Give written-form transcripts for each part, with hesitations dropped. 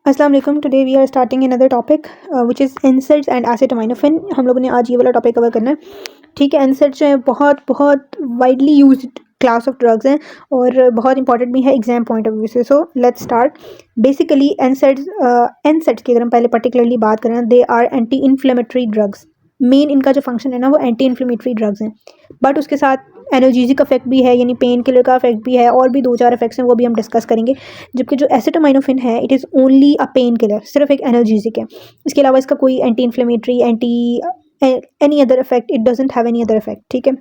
अस्सलाम वालेकुम। Today we are starting another topic which is NSAIDs and acetaminophen. हम लोगों ने आज ये वाला टॉपिक कवर करना है। ठीक है, एनसेड्स जो है बहुत बहुत widely used class of drugs हैं और बहुत इंपॉर्टेंट भी है एग्जाम पॉइंट ऑफ व्यू से। So let's start. Basically NSAIDs की अगर हम पहले पर्टिकुलरली बात करें, they are anti inflammatory drugs. Main इनका जो फंक्शन है ना वो एंटी इन्फ्लेमेटरी ड्रग्स हैं, बट उसके साथ एनर्जीजिक इफेक्ट भी है, यानी पेन किलर का इफेक्ट भी है, और भी 2-4 इफेक्ट्स हैं वो भी हम डिस्कस करेंगे। जबकि जो एसिटामिनोफेन है it is only a pain killer, सिर्फ एक एनर्जीजिक है। इसके अलावा इसका कोई anti inflammatory any other effect, it doesn't have any other effect. ठीक है,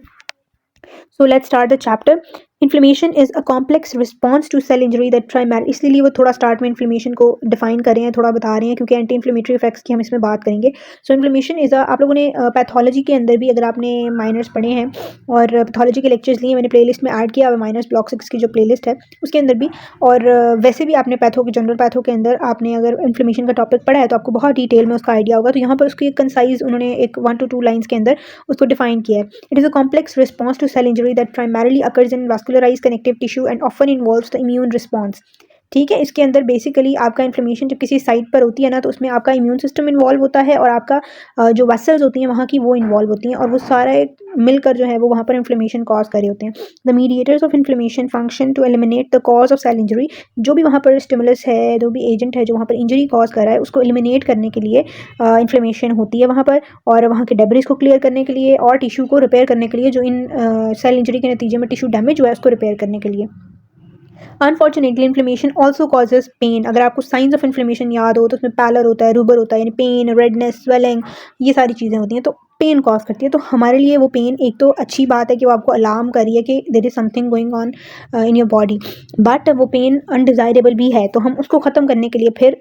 so let's start the chapter. Inflammation is a complex response to cell injury that primary, इसलिए वो थोड़ा स्टार्ट में इन्फ्लेमेशन को डिफाइन कर रहे हैं, थोड़ा बता रहे हैं, क्योंकि एंटी इन्फ्लेमेटरी इफेक्ट्स की हम इसमें बात करेंगे। सो इन्फ्लेमेशन इज आप लोगों ने पैथोलॉजी के अंदर भी, अगर आपने माइनर्स पढ़े हैं और पैथोलॉजी के लेक्चर्स लिए, मैंने प्लेलिस्ट में ऐड किया हुआ माइनर्स ब्लॉक 6 की जो प्लेलिस्ट है उसके अंदर भी, और वैसे भी आपने जनरल पैथो के अंदर आपने अगर इन्फ्लेमेशन का टॉपिक पढ़ा है तो आपको बहुत डिटेल में उसका आइडिया होगा। तो यहाँ पर उसकी कंसाइज उन्होंने एक 1 to 2 लाइन्स के अंदर उसको डिफाइन किया है। It is a complex response to cell injury that primarily occurs in vascularise connective tissue and often involves the immune response. ठीक है, इसके अंदर बेसिकली आपका इन्फ्लेमेशन जब किसी साइट पर होती है ना, तो उसमें आपका इम्यून सिस्टम इन्वॉल्व होता है और आपका जो वेसल्स होती हैं वहाँ की वो इन्वॉल्व होती हैं, और वो सारा एक मिलकर जो है वो वहाँ पर इन्फ्लेमेशन कॉज कर रहे होते हैं। The mediators of inflammation function to eliminate the cause of cell injury. जो भी वहाँ पर स्टिमुलस है, जो भी एजेंट है जो वहाँ पर इंजरी कॉज कर रहा है, उसको एलिमिनेट करने के लिए इन्फ्लेमेशन होती है वहाँ पर, और वहाँ के डेब्रिस को क्लियर करने के लिए और टिश्यू को रिपेयर करने के लिए, जो इन सेल इंजरी के नतीजे में टिश्यू डैमेज हुआ है उसको रिपेयर करने के लिए। Unfortunately inflammation also causes pain. अगर आपको साइंस ऑफ इन्फ्लेमेशन याद हो तो उसमें पैलर होता है, रूबर होता है, यानी पेन, रेडनेस, स्वेलिंग, ये सारी चीज़ें होती हैं, तो पेन कॉज करती है। तो हमारे लिए वो पेन एक तो अच्छी बात है कि वो आपको अलार्म कर रही है कि there is something going on in your body, but वो पेन अनडिज़ायरेबल भी है, तो हम उसको ख़त्म करने के लिए फिर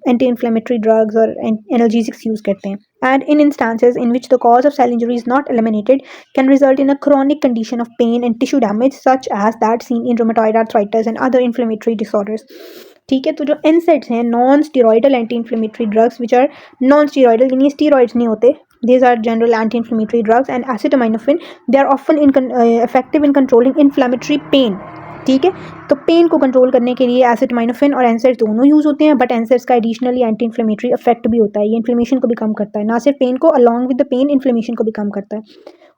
एंटी इन्फ्लेमेटरी ड्रग्स और एनाल्जेसिक्स यूज़ करते हैं। And in instances in which the cause of cell injury is not eliminated, can result in a chronic condition of pain and tissue damage, such as that seen in rheumatoid arthritis and other inflammatory disorders. ठीक है, तो जो NSAIDs हैं, non steroidal anti inflammatory drugs, which are non steroidal, यानी steroids नहीं होते, these are general anti-inflammatory drugs, and acetaminophen, they are often effective in controlling inflammatory pain. ठीक है, तो पेन को कंट्रोल करने के लिए एसिटामिनोफेन और एनसेड्स दोनों यूज़ होते हैं, बट एनसेड्स का एडिशनली एंटी इन्फ्लेमेटरी इफेक्ट भी होता है। ये इन्फ्लेमेशन को भी कम करता है, ना सिर्फ पेन को, along with the pain inflammation को भी कम करता है।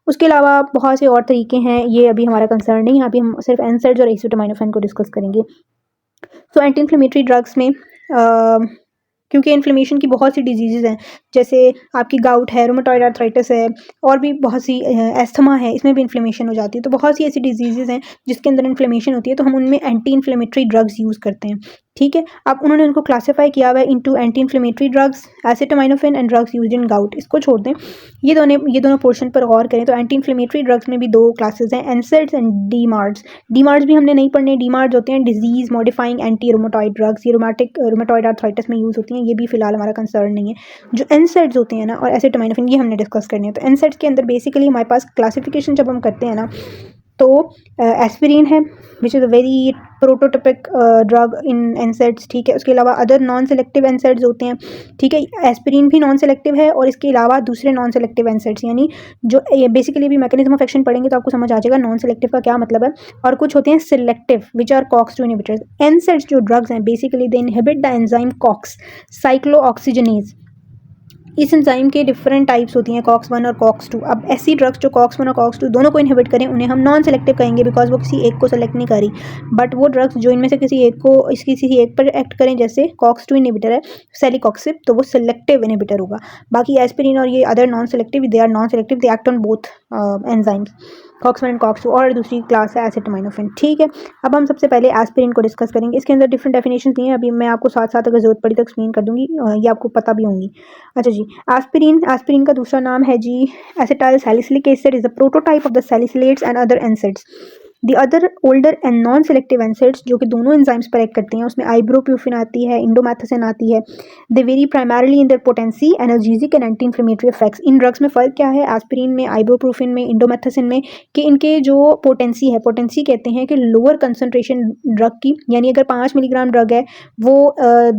उसके अलावा बहुत से और तरीके हैं, ये अभी हमारा कंसर्न नहीं है, अभी हम सिर्फ एनसेड्स और एसिटामिनोफेन को डिस्कस करेंगे। सो एंटी इन्फ्लेमेटरी ड्रग्स में क्योंकि इन्फ्लेमेशन की बहुत सी डिजीज़ हैं, जैसे आपकी गाउट है, रूमेटॉइड आर्थराइटिस है, और भी बहुत सी एस्थमा है, इसमें भी इन्फ्लेमेशन हो जाती है। तो बहुत सी ऐसी डिजीज़ हैं जिसके अंदर इन्फ्लेमेशन होती है, तो हम उनमें एंटी इन्फ्लेमेटरी ड्रग्स यूज़ करते हैं। ठीक है, अब उन्होंने उनको क्लासीफाई किया हुआ है into anti inflammatory drugs, acetaminophen and drugs used in gout. इसको छोड़ दें, ये दोनों पोर्शन पर गौर करें तो एंटी इन्फ्लेमेटरी ड्रग्स में भी 2 क्लासेस हैं, एनसेड्स एंड डीमार्ड्स। डीमार्ड्स भी हमने नहीं पढ़ने। डीमार्ड्स होते हैं disease modifying anti rheumatoid drugs, ये रूमेटॉइड आर्थराइटिस में यूज़ होती हैं, ये भी फिलहाल हमारा कंसर्न नहीं है। जो एनसेड्स होते हैं ना और एसिटामिनोफेन, ये हमने डिस्कस करने हैं। तो एनसेड्स के अंदर बेसिकली हमारे पास क्लासिफिकेशन जब हम करते हैं ना, तो एस्पिरिन है which is a very prototypic drug in NSAIDs. ठीक है, उसके अलावा अदर नॉन सेलेक्टिव एनसेड्स होते हैं। ठीक है, एस्पिरिन भी नॉन सेलेक्टिव है, और इसके अलावा दूसरे नॉन सेलेक्टिव एनसेड्स, यानी जो बेसिकली भी मैकेनिज्म ऑफ एक्शन पढ़ेंगे तो आपको समझ आ जाएगा नॉन सेलेक्टिव का क्या मतलब है। और कुछ होते हैं selective which are COX 2 inhibitors. NSAIDs जो ड्रग्स हैं basically they inhibit the enzyme COX cyclooxygenase. इस एंजाइम के डिफरेंट टाइप्स होती हैं, कॉक्स 1 और कॉक्स 2। अब ऐसी ड्रग्स जो कॉक्स 1 और कॉक्स 2 दोनों को इनहिबिट करें, उन्हें हम नॉन सेलेक्टिव कहेंगे, बिकॉज वो किसी एक को सेलेक्ट नहीं करी। बट वो ड्रग्स जो इनमें से किसी एक पर एक्ट करें, जैसे कॉक्स 2 इनहिबिटर है सेलिकॉक्सिब, तो वो सेलेक्टिव इनहिबिटर होगा। बाकी एस्पिरिन और ये other non selective, they are non selective, they act on both enzymes, COX 1 and COX 2। और दूसरी क्लास है एसिटामिनोफेन। ठीक है, अब हम सबसे पहले एस्पिरिन को डिस्कस करेंगे। इसके अंदर डिफरेंट डेफिनेशन दी हैं, अभी मैं आपको साथ साथ अगर जरूरत पड़ी तो एक्सप्लेन कर दूंगी, ये आपको पता भी होंगी। अच्छा जी, एस्पिरिन का दूसरा नाम है जी acetyl salicylic acid, is a prototype of the salicylates and other NSAIDs. The other older and non selective NSAIDs जो कि दोनों एंजाइम्स पर एक्ट करती हैं, उसमें आइब्रोप्यूफिन आती है, इंडोमेथासिन आती है। They vary primarily in their potency, analgesic and anti inflammatory effects. इन ड्रग्स में फ़र्क क्या है एस्पिरिन में, आइब्रोप्रूफिन में, इंडोमेथासिन में, कि इनके जो पोटेंसी है, पोटेंसी कहते हैं कि लोअर कंसनट्रेशन ड्रग की, यानी अगर 5 मिलीग्राम ड्रग है वो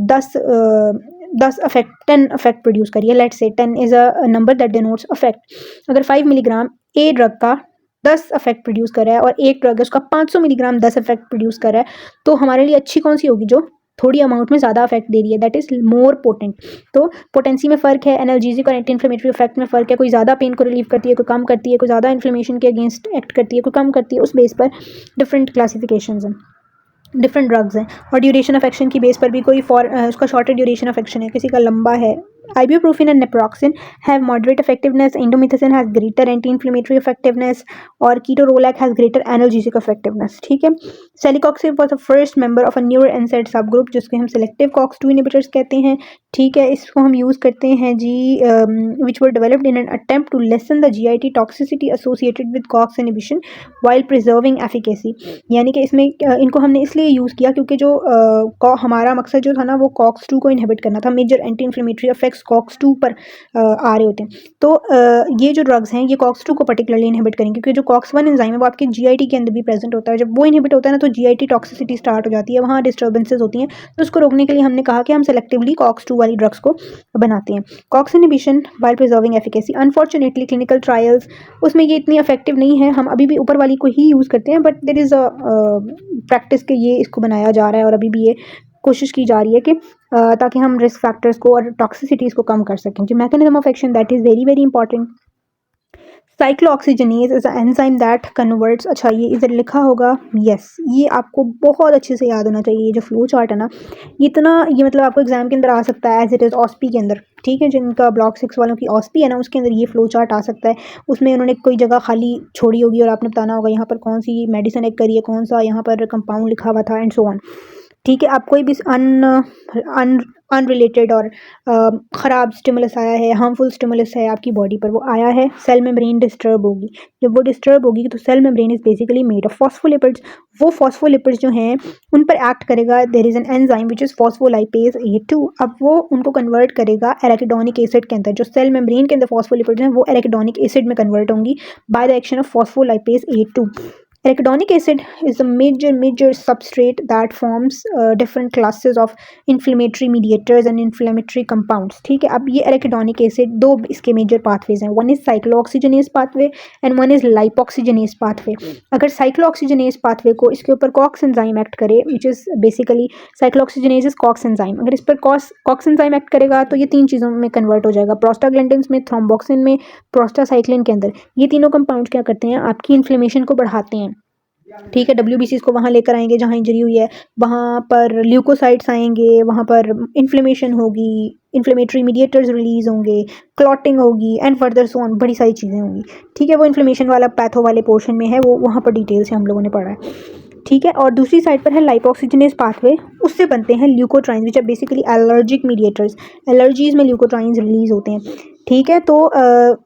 10 अफेक्ट प्रोड्यूस करिए। Let's say 10 is a number that denotes affect. अगर 5 मिलीग्राम ए ड्रग का 10 अफेक्ट प्रोड्यूस कर रहा है और एक ड्रग है उसका 500 मिलीग्राम 10 अफेक्ट प्रोड्यूस कर रहा है, तो हमारे लिए अच्छी कौन सी होगी, जो थोड़ी अमाउंट में ज़्यादा इफेक्ट दे रही है, दैट इज़ मोर पोटेंट। तो पोटेंसी में फ़र्क है, एनाल्जेसिक और एंटी इन्फ्लेमेटरी इफेक्ट में फ़र्क है, कोई ज़्यादा पेन को रिलीव करती है, कोई कम करती है, कोई ज़्यादा इन्फ्लेमेशन के अगेंस्ट एक्ट करती है, कोई कम करती है। उस बेस पर डिफरेंट क्लासिफिकेशंस हैं, डिफरेंट ड्रग्स हैं। और ड्यूरेशन ऑफ एक्शन की बेस पर भी कोई उसका शॉर्टर ड्यूरेशन ऑफ एक्शन है, किसी का लंबा है। ibuprofen and naproxen have moderate effectiveness, indomethacin has greater anti-inflammatory effectiveness, और ketorolac has greater analgesic effectiveness। ठीक है, celecoxib was the first member of a newer NSAID subgroup जिसके हम selective COX-2 inhibitors कहते हैं। ठीक है, इसको हम यूज़ करते हैं जी which were developed in an attempt to lessen the GIT toxicity associated with COX inhibition while preserving efficacy। यानी कि इसमें इनको हमने इसलिए यूज़ किया क्योंकि जो हमारा मकसद जो था ना वो COX-2 को इनहिबिट करना था। Major anti inflammatory effects COX-2 पर आ रहे होते हैं। तो ये जो ड्रग्स हैं ये COX-2 को पर्टिकुलरली इनहिबिट करेंगे, क्योंकि जो COX-1 एंजाइम है वो आपके GIT के अंदर भी प्रेजेंट होता है। जब वो इनहिबिट होता है ना तो GIT टॉक्सिसिटी स्टार्ट हो जाती है, वहाँ डिस्टर्बेंसेज होती हैं। तो उसको रोकने के लिए हमने कहा कि हम सेलेक्टिवली COX-2 वाली ड्रग्स को बनाते हैं। COX inhibition while preserving efficacy, unfortunately clinical trials उसमें ये इतनी इफेक्टिव नहीं है। हम अभी भी ऊपर वाली को ही यूज़ करते हैं, but there is a practice के ये इसको बनाया जा रहा है और अभी भी ये कोशिश की जा रही है कि ताकि हम रिस्क फैक्टर्स को और टॉक्सिसिटीज़ को कम कर सकें। जो mechanism of action that is very very important. Cyclooxygenase is enzyme that converts, अच्छा ये इधर लिखा होगा, यस ये आपको बहुत अच्छे से याद होना चाहिए। ये जो फ्लो चार्ट है ना ये इतना, ये मतलब आपको एग्जाम के अंदर आ सकता है एज इट इज़ ऑस्पी के अंदर। ठीक है, जिनका ब्लॉक 6 वालों की ऑस्पी है ना उसके अंदर ये फ्लो चार्ट आ सकता है। उसमें उन्होंने कोई जगह खाली छोड़ी होगी और आपने बताना होगा यहाँ पर कौन सी मेडिसिन एक करी है, कौन सा यहाँ पर कंपाउंड लिखा हुआ था एंड सो ऑन। ठीक है, आप कोई भी अनरिलेटेड और ख़राब स्टिमुलस आया है, हार्मफुल स्टिमुलस है आपकी बॉडी पर, वो आया है, सेल मेम्ब्रेन डिस्टर्ब होगी। जब वो डिस्टर्ब होगी तो cell membrane is basically made of phospholipids. वो फॉस्फोलिपिड्स जो हैं उन पर एक्ट करेगा, there is an enzyme which is phospholipase A2। अब वो उनको कन्वर्ट करेगा एराकिडोनिक एसिड के अंदर। जो सेल मेम्ब्रेन के अंदर फॉस्फोलिपिड्स हैं वो एराकिडोनिक एसिड में कन्वर्ट होंगी by the action of phospholipase A2। Arachidonic acid is a major substrate that forms different classes of inflammatory mediators and inflammatory compounds। ठीक है, अब ये arachidonic acid दो इसके major pathways हैं, one is cyclooxygenase pathway and one is lipoxygenase pathway। अगर cyclooxygenase pathway को इसके ऊपर COX enzyme act करे, which is basically cyclooxygenase is COX enzyme, अगर इस पर COX enzyme act करेगा तो ये तीन चीज़ों में कन्वर्ट हो जाएगा, प्रोस्टाग्लैंडिन्स में, थ्रोम्बोक्सिन में, प्रोस्टासाइक्लिन के अंदर। ये तीनों कंपाउंड क्या करते हैं, आपकी इन्फ्लेमेशन को बढ़ाते हैं। ठीक है, WBCs को वहाँ लेकर आएंगे जहाँ इंजरी हुई है, वहाँ पर ल्यूकोसाइट्स आएंगे, वहाँ पर इन्फ्लेमेशन होगी, इन्फ्लेमेटरी मीडिएटर्स रिलीज होंगे, क्लॉटिंग होगी एंड फर्दर सो ऑन, बड़ी सारी चीज़ें होंगी। ठीक है, वो इन्फ्लेमेशन वाला पैथो वाले पोर्शन में है, वो वहाँ पर डिटेल से हम लोगों ने पढ़ा है। ठीक है, और दूसरी साइड पर है लाइपोक्सिजनेस पाथवे, उससे बनते हैं leukotrienes which are basically allergic mediators. Allergies में ल्यूकोट्राइन्स रिलीज होते हैं। ठीक है, तो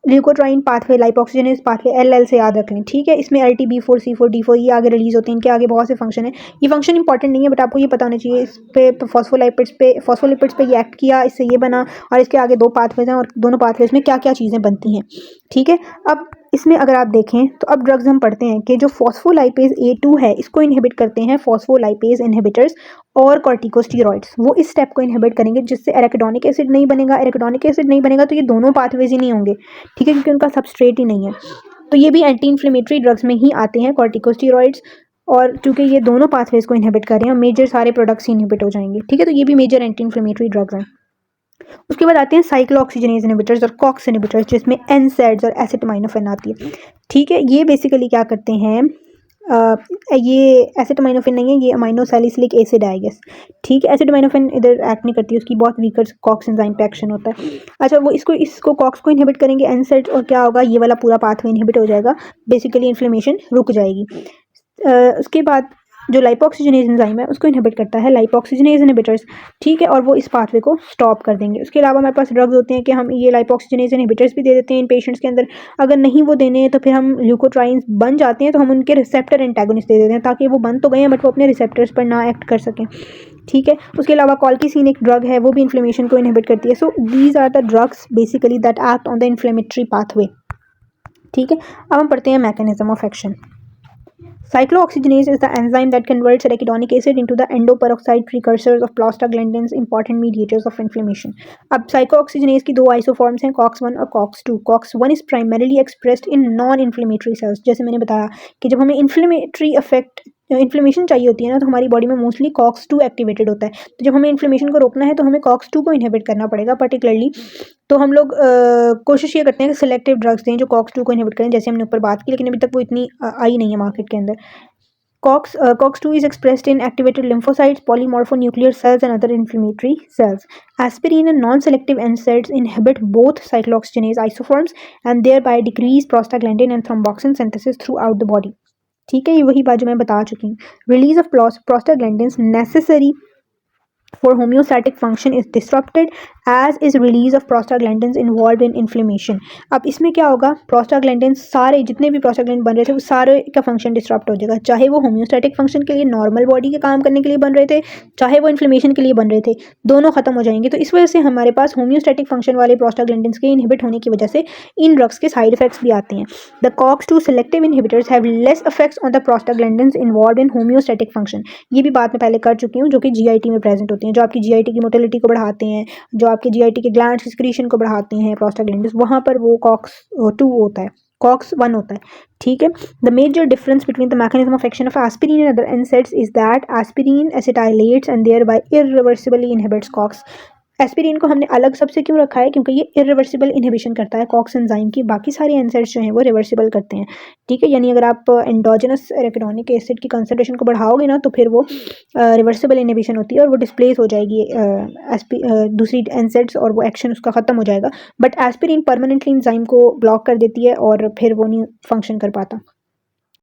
leukotriene pathway, lipoxygenase pathway, LL से याद रख लें। ठीक है, इसमें LTB4, C4, D4 ये आगे रिलीज होते हैं, इनके आगे बहुत से फंक्शन है। ये फंक्शन इंपॉर्टेंट नहीं है बट आपको ये पता होना चाहिए। इस पे फॉस्फोलिपिड्स पे ये एक्ट किया, इससे ये बना, और इसके आगे दो पाथवेज हैं और दोनों पाथवेज में क्या क्या चीज़ें बनती हैं। ठीक है, अब इसमें अगर आप देखें तो अब ड्रग्स हम पढ़ते हैं कि जो फॉस्फोलाइपेज A2 है इसको इनहिबिट करते हैं फॉस्फोलाइपेज इनहिबिटर्स और कॉर्टिकोस्टेरॉइड्स। वो इस स्टेप को इनहिबिट करेंगे जिससे एराकिडोनिक एसिड नहीं बनेगा। एराकिडोनिक एसिड नहीं बनेगा तो ये दोनों पाथवेज ही नहीं होंगे। ठीक है, क्योंकि उनका सबस्ट्रेट ही नहीं है। तो ये भी एंटी इन्फ्लेमेटरी ड्रग्स में ही आते हैं कॉर्टिकोस्टेरॉइड्स, और चूंकि ये दोनों पाथवेज को इनहिबिट कर रहे हैं मेजर सारे प्रोडक्ट्स ही इनहिबिट हो जाएंगे। ठीक है, तो ये भी मेजर एंटी इन्फ्लेमेटरी ड्रग्स हैं। उसके बाद आते हैं साइक्लोऑक्सीजनेज इनहिबिटर्स और कॉक्स इनहिबिटर्स जिसमें NSAIDs और एसिटामिनोफेन आती है। ठीक है, ये बेसिकली क्या करते हैं, ये एसिटामिनोफेन नहीं है, ये अमीनो सैलिसिलिक एसिड है आई गेस। ठीक है, एसिटामिनोफेन इधर एक्ट नहीं करती, उसकी बहुत वीकर कॉक्स एंजाइम पे एक्शन होता है। अच्छा, वो इसको कॉक्स को इनहिबिट करेंगे NSAIDs, और क्या होगा, ये वाला पूरा पाथवे इनहिबिट हो जाएगा, बेसिकली इन्फ्लेमेशन रुक जाएगी। उसके बाद जो लाइपोक्सिजनेज एंजाइम है उसको इनहिबिट करता है लाइपोक्सिजनेज इनहिबिटर्स। ठीक है, और वो इस पाथवे को स्टॉप कर देंगे। उसके अलावा हमारे पास ड्रग्स होते हैं कि हम ये लाइपोक्सिजनेज इनहिबिटर्स भी दे देते हैं इन पेशेंट्स के अंदर। अगर नहीं वो देने तो फिर हम ल्यूकोट्राइन्स बन जाते हैं तो हम उनके रिसेप्टर एंटागोनिस्ट दे देते हैं ताकि वो बन तो गए हैं बट वो अपने रिसेप्टर्स पर ना एक्ट कर सकें। ठीक है, उसके अलावा कॉल्किसिन एक ड्रग है, वो भी इन्फ्लेमेशन को इनहिबिट करती है। So these are the drugs basically that act on the inflammatory pathway. ठीक है, अब हम पढ़ते हैं mechanism of action. Cyclooxygenase is the enzyme that converts arachidonic acid into the endoperoxide precursors of prostaglandins, important mediators of inflammation। अब cyclooxygenase की दो isoforms हैं, COX-1 और COX-2। COX-1 is primarily expressed in non-inflammatory cells। जैसे मैंने बताया कि जब हमें inflammatory effect इन्फ्लेमेशन चाहिए होती है ना, तो हमारी बॉडी में मोस्टली COX-2 एक्टिवेटेड होता है। तो जब हमें इन्फ्लेमेशन को रोकना है तो हमें COX-2 को इनहिबिट करना पड़ेगा पर्टिकुलरली। तो हम लोग कोशिश ये करते हैं कि सिलेक्टिव ड्रग्स दें जो COX-2 को इनहिबिट करें, जैसे हमने ऊपर बात की, लेकिन अभी तक वो इतनी आई नहीं है मार्केट के अंदर। COX-2 is expressed in activated lymphocytes, polymorphonuclear cells, and other inflammatory cells. Aspirin and non-selective NSAIDs inhibit both cyclooxygenase isoforms and thereby decrease prostaglandin and thromboxane synthesis throughout the body. ठीक है, ये वही बात जो मैं बता चुकी हूँ। Release of prostaglandins necessary for homeostatic function is disrupted as is release of prostaglandins involved in inflammation. अब इसमें क्या होगा, prostaglandins सारे जितने भी prostaglandins बन रहे थे वो सारे का फंक्शन डिस्टर्ब हो जाएगा, चाहे वो होम्योस्टैटिक फंक्शन के लिए नॉर्मल बॉडी के काम करने के लिए बन रहे थे, चाहे वो इन्फ्लेमेशन के लिए बन रहे थे, दोनों खत्म हो जाएंगे। तो इस वजह से हमारे पास होम्योस्टैटिक फंक्शन वाले prostaglandins के इनहिबिट होने की वजह से इन ड्रग्स के साइड इफेक्ट्स भी आते हैं। The COX-2 selective inhibitors have less effects on the prostaglandins involved in homeostatic function. ये भी बात मैं पहले कर चुकी हूँ, जो कि GIT में प्रेजेंट होती हैं, जो आपकी GIT की मोटिलिटी को बढ़ाते हैं, जो आपके GIT के ग्लैंड सिक्रीशन को बढ़ाते हैं प्रोस्टाग्लैंडिन्स, वहाँ पर वो COX-2 होता है, COX-1 होता है। ठीक है। The major difference between the mechanism of action of aspirin and other NSAIDs is that aspirin acetylates and thereby irreversibly inhibits COX। Aspirin को हमने अलग सबसे क्यों रखा है, क्योंकि ये इरिवर्सिबल इनहिबिशन करता है COX एंजाइम की, बाकी सारे NSAIDs जो हैं वो रिवर्सिबल करते हैं। ठीक है, यानी अगर आप एंडोजेनस एराकिडोनिक एसिड की कंसंट्रेशन को बढ़ाओगे ना तो फिर वो रिवर्सिबल इनहिबिशन होती है और वो डिस्प्लेस हो जाएगी दूसरी NSAIDs और वो एक्शन उसका ख़त्म हो जाएगा। बट एस्पिरिन परमानेंटली एंजाइम को ब्लॉक कर देती है और फिर वो नहीं फंक्शन कर पाता।